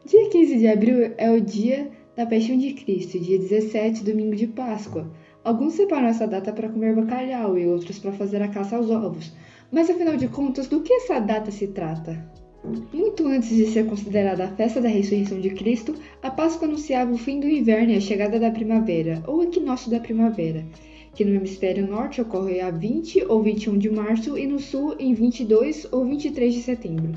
Dia 15 de abril é o dia da Paixão de Cristo, dia 17, domingo de Páscoa. Alguns separam essa data para comer bacalhau e outros para fazer a caça aos ovos. Mas afinal de contas, do que essa data se trata? Muito antes de ser considerada a festa da ressurreição de Cristo, a Páscoa anunciava o fim do inverno e a chegada da primavera, ou equinócio da primavera, que no hemisfério norte ocorre a 20 ou 21 de março e no sul em 22 ou 23 de setembro.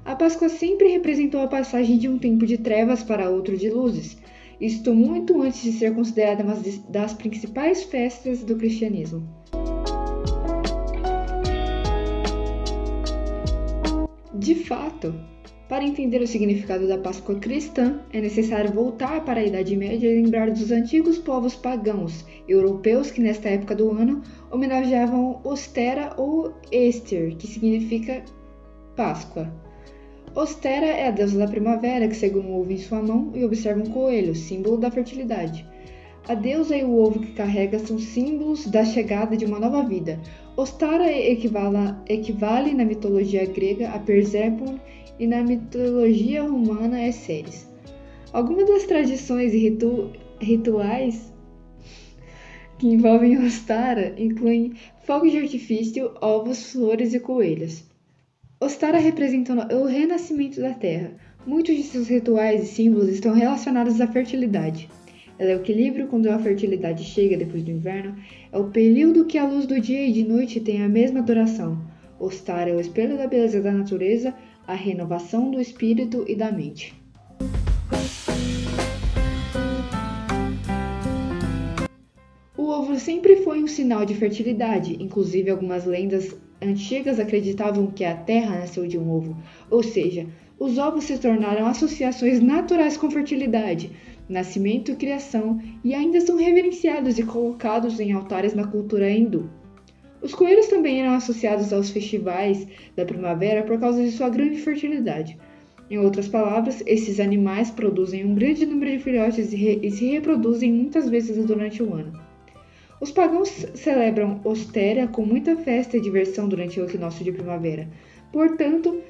A Páscoa sempre representou a passagem de um tempo de trevas para outro de luzes, isto muito antes de ser considerada uma das principais festas do cristianismo. De fato, para entender o significado da Páscoa cristã, é necessário voltar para a Idade Média e lembrar dos antigos povos pagãos europeus que nesta época do ano homenageavam Ostera ou Ester, que significa Páscoa. Ostera é a deusa da primavera que segura um ovo em sua mão e observa um coelho, símbolo da fertilidade. A deusa e o ovo que carrega são símbolos da chegada de uma nova vida. Ostara equivale na mitologia grega a Perséfone e na mitologia romana é Ceres. Algumas das tradições e rituais que envolvem Ostara incluem fogos de artifício, ovos, flores e coelhos. Ostara representa o renascimento da Terra. Muitos de seus rituais e símbolos estão relacionados à fertilidade. Ela é o equilíbrio quando a fertilidade chega depois do inverno. É o período que a luz do dia e de noite tem a mesma duração. Ostara é o espelho da beleza da natureza, a renovação do espírito e da mente. O ovo sempre foi um sinal de fertilidade, inclusive algumas lendas antigas acreditavam que a Terra nasceu de um ovo, ou seja, os ovos se tornaram associações naturais com fertilidade, nascimento e criação, e ainda são reverenciados e colocados em altares na cultura hindu. Os coelhos também eram associados aos festivais da primavera por causa de sua grande fertilidade. Em outras palavras, esses animais produzem um grande número de filhotes e se reproduzem muitas vezes durante o ano. Os pagãos celebram Ostera com muita festa e diversão durante o equinócio de primavera. Portanto,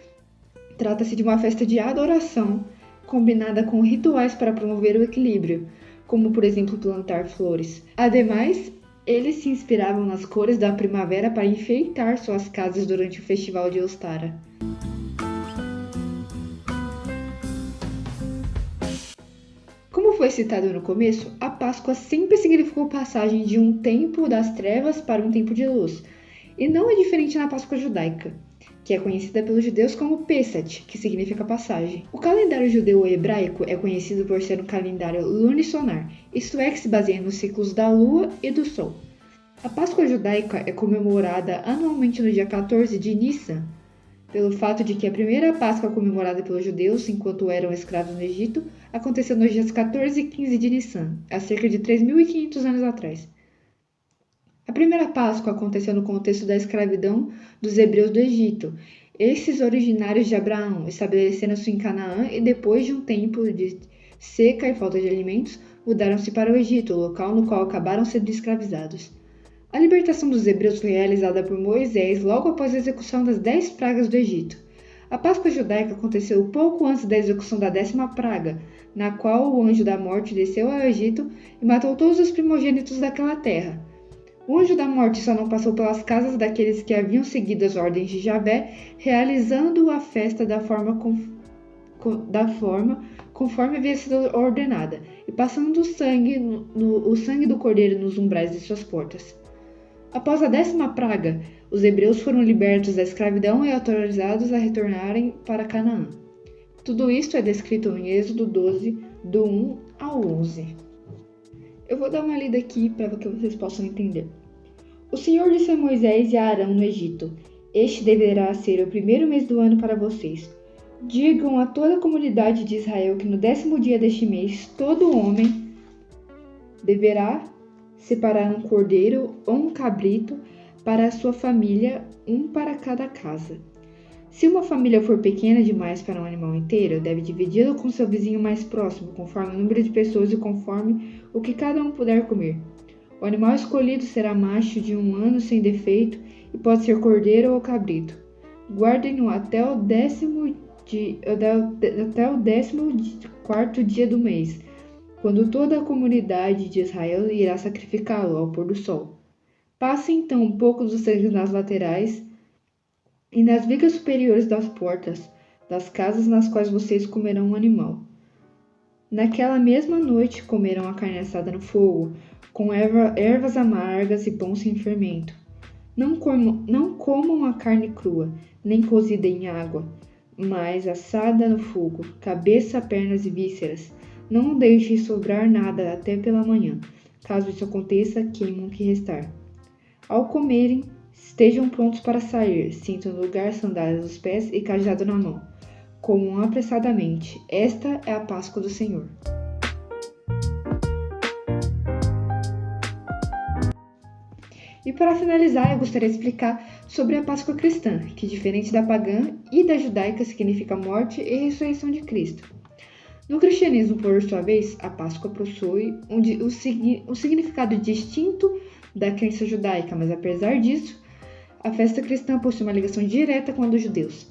trata-se de uma festa de adoração, combinada com rituais para promover o equilíbrio, como por exemplo plantar flores. Ademais, eles se inspiravam nas cores da primavera para enfeitar suas casas durante o festival de Ostara. Como foi citado no começo, a Páscoa sempre significou passagem de um tempo das trevas para um tempo de luz, e não é diferente na Páscoa judaica, que é conhecida pelos judeus como Pesach, que significa passagem. O calendário judeu-hebraico é conhecido por ser um calendário lunisolar, isto é, que se baseia nos ciclos da lua e do sol. A Páscoa judaica é comemorada anualmente no dia 14 de Nissan, pelo fato de que a primeira Páscoa comemorada pelos judeus enquanto eram escravos no Egito aconteceu nos dias 14 e 15 de Nissan, há cerca de 3.500 anos atrás. A primeira Páscoa aconteceu no contexto da escravidão dos hebreus do Egito. Esses originários de Abraão estabeleceram-se em Canaã e depois de um tempo de seca e falta de alimentos, mudaram-se para o Egito, o local no qual acabaram sendo escravizados. A libertação dos hebreus foi realizada por Moisés logo após a execução das 10 pragas do Egito. A Páscoa judaica aconteceu pouco antes da execução da 10ª praga, na qual o anjo da morte desceu ao Egito e matou todos os primogênitos daquela terra. O anjo da morte só não passou pelas casas daqueles que haviam seguido as ordens de Javé, realizando a festa da forma conforme havia sido ordenada, e passando o sangue do cordeiro nos umbrais de suas portas. Após a 10ª praga, os hebreus foram libertos da escravidão e autorizados a retornarem para Canaã. Tudo isso é descrito em Êxodo 12, do 1 ao 11. Eu vou dar uma lida aqui para que vocês possam entender. O Senhor disse a Moisés e a Arão no Egito: Este deverá ser o primeiro mês do ano para vocês. Digam a toda a comunidade de Israel que no 10º dia deste mês, todo homem deverá separar um cordeiro ou um cabrito para a sua família, um para cada casa. Se uma família for pequena demais para um animal inteiro, deve dividi-lo com seu vizinho mais próximo, conforme o número de pessoas e conforme o que cada um puder comer. O animal escolhido será macho de 1 ano sem defeito e pode ser cordeiro ou cabrito. Guardem-no até o 10º até o 14º dia do mês, quando toda a comunidade de Israel irá sacrificá-lo ao pôr do sol. Passe então um pouco do sangue nas laterais e nas vigas superiores das portas das casas nas quais vocês comerão o animal. Naquela mesma noite comerão a carne assada no fogo, com ervas amargas e pão sem fermento. Não comam a carne crua, nem cozida em água, mas assada no fogo, cabeça, pernas e vísceras. Não deixe sobrar nada até pela manhã. Caso isso aconteça, queimam o que restar. Ao comerem, estejam prontos para sair, cinto no lugar, sandálias nos pés e cajado na mão. Comam apressadamente. Esta é a Páscoa do Senhor. E para finalizar, eu gostaria de explicar sobre a Páscoa cristã, que diferente da pagã e da judaica significa morte e ressurreição de Cristo. No cristianismo, por sua vez, a Páscoa possui um significado distinto da crença judaica, mas apesar disso, a festa cristã possui uma ligação direta com a dos judeus.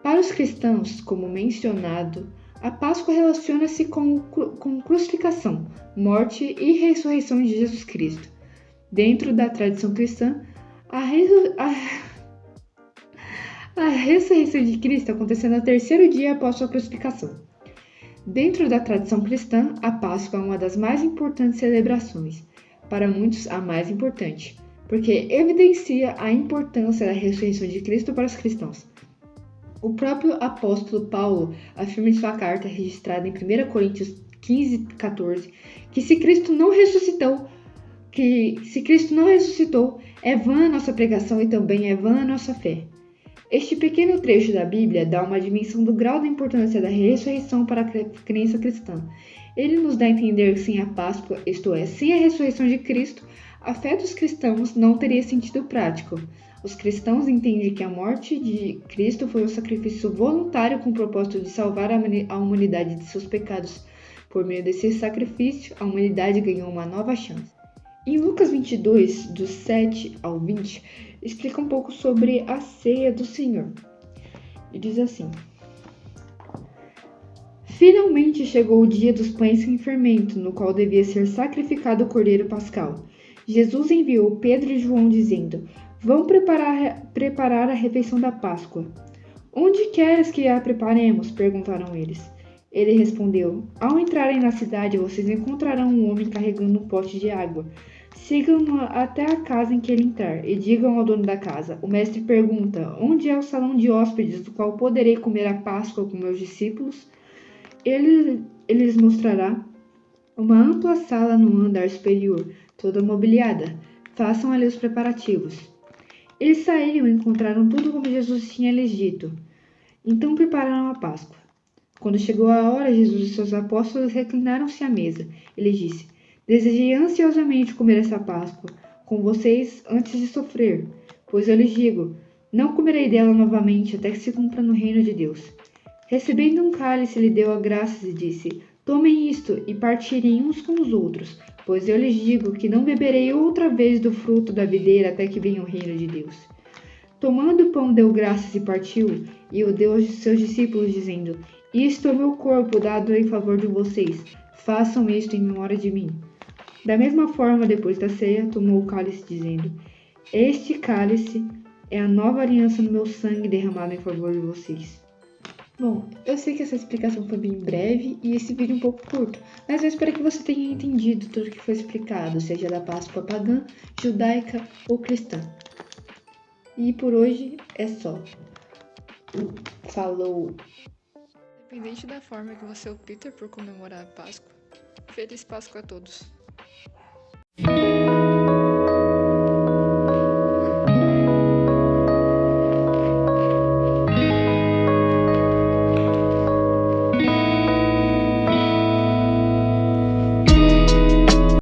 Para os cristãos, como mencionado, a Páscoa relaciona-se com crucificação, morte e ressurreição de Jesus Cristo. Dentro da tradição cristã, a ressurreição de Cristo aconteceu no 3º dia após sua crucificação. Dentro da tradição cristã, a Páscoa é uma das mais importantes celebrações, para muitos a mais importante, porque evidencia a importância da ressurreição de Cristo para os cristãos. O próprio apóstolo Paulo afirma em sua carta registrada em 1 Coríntios 15:14 que se Cristo não ressuscitou, é vã a nossa pregação e também é vã a nossa fé. Este pequeno trecho da Bíblia dá uma dimensão do grau da importância da ressurreição para a crença cristã. Ele nos dá a entender que sem a Páscoa, isto é, sem a ressurreição de Cristo, a fé dos cristãos não teria sentido prático. Os cristãos entendem que a morte de Cristo foi um sacrifício voluntário com o propósito de salvar a humanidade de seus pecados. Por meio desse sacrifício, a humanidade ganhou uma nova chance. Em Lucas 22, dos 7 ao 20, explica um pouco sobre a ceia do Senhor. E diz assim: Finalmente chegou o dia dos pães sem fermento, no qual devia ser sacrificado o cordeiro pascal. Jesus enviou Pedro e João dizendo: Vão preparar a refeição da Páscoa. Onde queres que a preparemos? Perguntaram eles. Ele respondeu: Ao entrarem na cidade, vocês encontrarão um homem carregando um pote de água. Sigam-no até a casa em que ele entrar e digam ao dono da casa: O mestre pergunta: Onde é o salão de hóspedes do qual poderei comer a Páscoa com meus discípulos? Ele lhes mostrará uma ampla sala no andar superior, toda mobiliada. Façam ali os preparativos. Eles saíram e encontraram tudo como Jesus tinha lhes dito. Então prepararam a Páscoa. Quando chegou a hora, Jesus e seus apóstolos reclinaram-se à mesa. Ele disse: Desejei ansiosamente comer essa Páscoa com vocês antes de sofrer, pois eu lhes digo, não comerei dela novamente até que se cumpra no reino de Deus. Recebendo um cálice, lhe deu graças e disse: Tomem isto e partirem uns com os outros, pois eu lhes digo que não beberei outra vez do fruto da videira até que venha o reino de Deus. Tomando o pão, deu graças e partiu, e o deu aos seus discípulos, dizendo: Isto é o meu corpo dado em favor de vocês. Façam isto em memória de mim. Da mesma forma, depois da ceia, tomou o cálice, dizendo: Este cálice é a nova aliança no meu sangue derramado em favor de vocês. Bom, eu sei que essa explicação foi bem breve e esse vídeo um pouco curto, mas eu espero que você tenha entendido tudo que foi explicado, seja da Páscoa pagã, judaica ou cristã. E por hoje é só. Falou! Independente da forma que você opta por comemorar a Páscoa, Feliz Páscoa a todos!